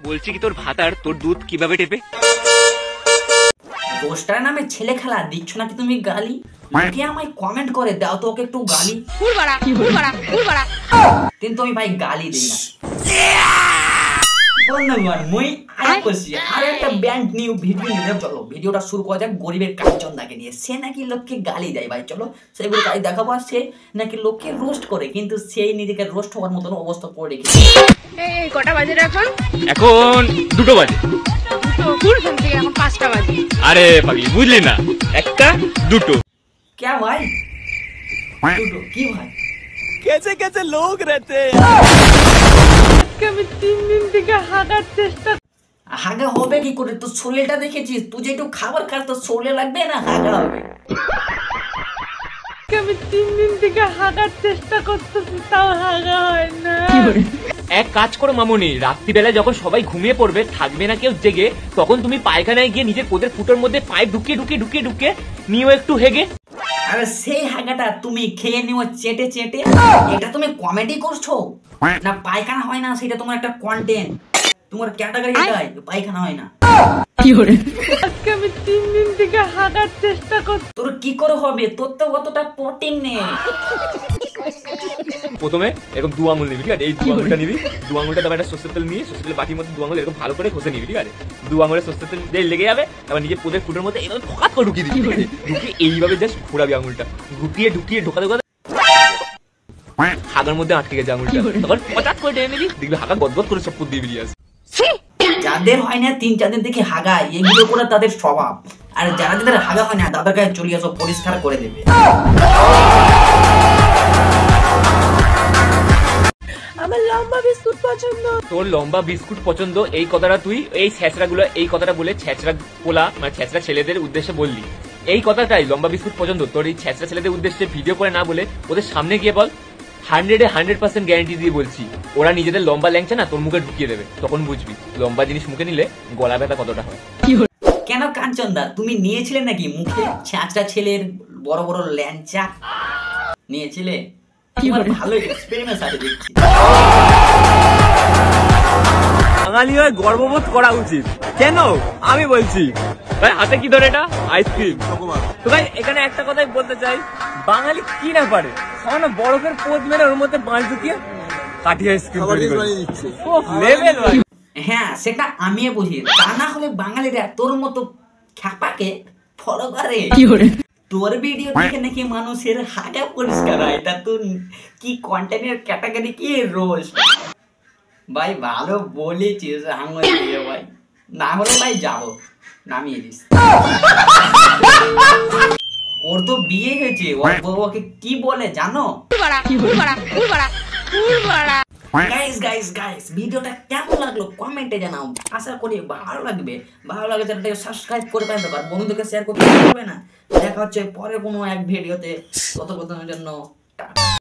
বলছি কি তোর ভাতার তোর দুধ কিভাবে টেপে? রোস্টার নামে ছেলে খেলা দিচ্ছ নাকি তুমি গালি? কে আমায় কমেন্ট করে দাও তো ওকে একটু গালি। কিন্তু আমি ভাই গালি দিই না। বন্ধুগণ মুই আয়া করছি আর একটা ব্যান্ড নিউ ভিডিও নিয়ে চলো ভিডিওটা শুরু করা যাক গরিবের কাঞ্চনদাকে নিয়ে। সে নাকি লোককে গালি দেয় ভাই, চলো সেগুলো গালি দেখাবো। আর সে নাকি লোককে রোস্ট করে, কিন্তু সেই নিজেকে রোস্ট হওয়ার মতন অবস্থা করে রেখেছে। এই কটা বাজে এখন? এখন 2টো বাজে। এখন 5টা বাজে। আরে পাগলি বুঝলি না, একটা দুটো। क्या भाई দুটো কি ভাই? कैसे कैसे लोग रहते हैं? আমি 3 দিন থেকে হাঁটার চেষ্টা। হাগা হবে কি করে? তোর শরীরটা দেখেছিস? তুই যে একটু খাবার খাস তোর শরীরে লাগবে না হাগা হবে? আমি 3 দিন থেকে হাঁটার চেষ্টা করতেছি তাও হাগা হয় না। এক কাজ করো মামুনি, রাত্রিবেলা যখন সবাই ঘুমিয়ে পড়বে, থাকবে না কেউ জেগে, তখন তুমি পায়খানায় গিয়ে নিজের পোদের ফুটোর মধ্যে পাইপ ঢুকিয়ে ঢুকিয়ে ঢুকিয়ে ঢুকিয়ে নিও একটু হেগে। আরে সেই হাগাটা তুমি খেয়ে নিও চেটে চেটে। এটা তুমি কমেডি করছো না? পায়খানা হয় না সেটা তোমার একটা কন্টেন্ট, তোমার ক্যাটাগরি এটাই পায়খানা হয় না। আজকে আমি 3 দিন থেকে হাঁটার চেষ্টা করছি। তোর কি করে হবে? তোর তো অতটা প্রোটিন নেই। প্রথমে এরকম 2 আঙুল নিবি, ঠিক আছে? এই 2 আঙুলটা নিবি, 2 আঙুলটা তারপর একটা সর্ষের তেল নিয়ে সর্ষের তেল বাটির মধ্যে 2 আঙুল এরকম ভালো করে ঘষে নিবি, ঠিক আছে? 2 আঙুলে সর্ষের তেল দিয়ে লেগে যাবে, তারপর নিজের পোদের ফুটোর মধ্যে এরকম ফকাত করে ঢুকিয়ে দিবি, ঠিক আছে? ঢুকিয়ে এইভাবে জাস্ট ঘোরাবি আঙুলটা, ঢুকিয়ে ঢুকিয়ে ঢোকাতে ঢোকাতে হাগার মধ্যে আটকে গেছে আঙুলটা, তখন পচাত করে টেনে নিবি, দেখবি হাগা গদগদ করে সব দিয়ে বেরিয়ে আসে। যাদের হয় না 3-4 দিন থেকে হাগায়, এগুলো করে তাদের স্বভাব। আর যারা যাদের হাগা হয় না তাদের কাছে চলে আসো, পরিষ্কার করে দেবে। আমার লম্বা বিস্কুট পছন্দ। তোর লম্বা বিস্কুট পছন্দ, এই কথাটা তুই এই ছ্যাঁচড়াগুলো এই কথাটা বলে ছ্যাঁচড়া পোলা মানে ছ্যাঁচড়া ছেলেদের উদ্দেশ্যে বললি। এই কথাটাই লম্বা বিস্কুট পছন্দ তোর এই ছ্যাঁচড়া ছেলেদের উদ্দেশ্যে ভিডিও করে না বলে ওদের সামনে গিয়ে বল 100% গ্যারান্টি দিয়ে বলছি, ওরা নিজেদের লম্বা ল্যাংচা না তোর মুখে ঢুকিয়ে দেবে, তখন বুঝবি লম্বা জিনিস মুখে নিলে গলা ব্যথা কতটা হয়। কেন কাঞ্চনদা তুমি নিয়েছিলে নাকি মুখে ছ্যাঁচড়া ছেলের বড় বড় ল্যাংচা নিয়েছিলে? তোমার ভালো এক্সপেরিমেন্ট আছে দেখছি। বাঙালি হয়ে গর্ববোধ করা উচিত। কেন আমি বলছি ভাই, হাতে কি ধরে এটা? আইসক্রিম। তো ভাই এখানে একটা কথাই বলতে চাই, বাঙালি কি না পারে, সামান্য বরফের পোদ মেরে ওর মধ্যে বাঁশ ঢুকিয়ে কাঠি আইসক্রিম তৈরি করে দিচ্ছে। লেভেল ভাই। হ্যাঁ সেটা আমিও বুঝি, তা না হলে বাঙালিরা তোর মতো খ্যাপাকে ফলো করে। তোর ভিডিও দেখে নাকি মানুষের হাগা পরিষ্কার হয়, এটা তুই কি কন্টেন্টের ক্যাটাগরি কি রোস্ট? ভাই ভালো বলেছিস আঙুল দিয়ে ভাই, না হলে ভাই যাবো নামিয়ে দিস। ওর তো বিয়ে হয়েছে, ওর বউ ওকে কি বলে জানো? গাইস ভিডিওটা কেমন লাগলো কমেন্টে জানাও। আশা করি ভালো লাগবে। ভালো লাগে চ্যানেলটাকে সাবস্ক্রাইব করে পাবেন, বন্ধুদেরকে শেয়ার করতে হবে না। দেখা হচ্ছে পরে কোনো এক ভিডিওতে, ততক্ষণের জন্য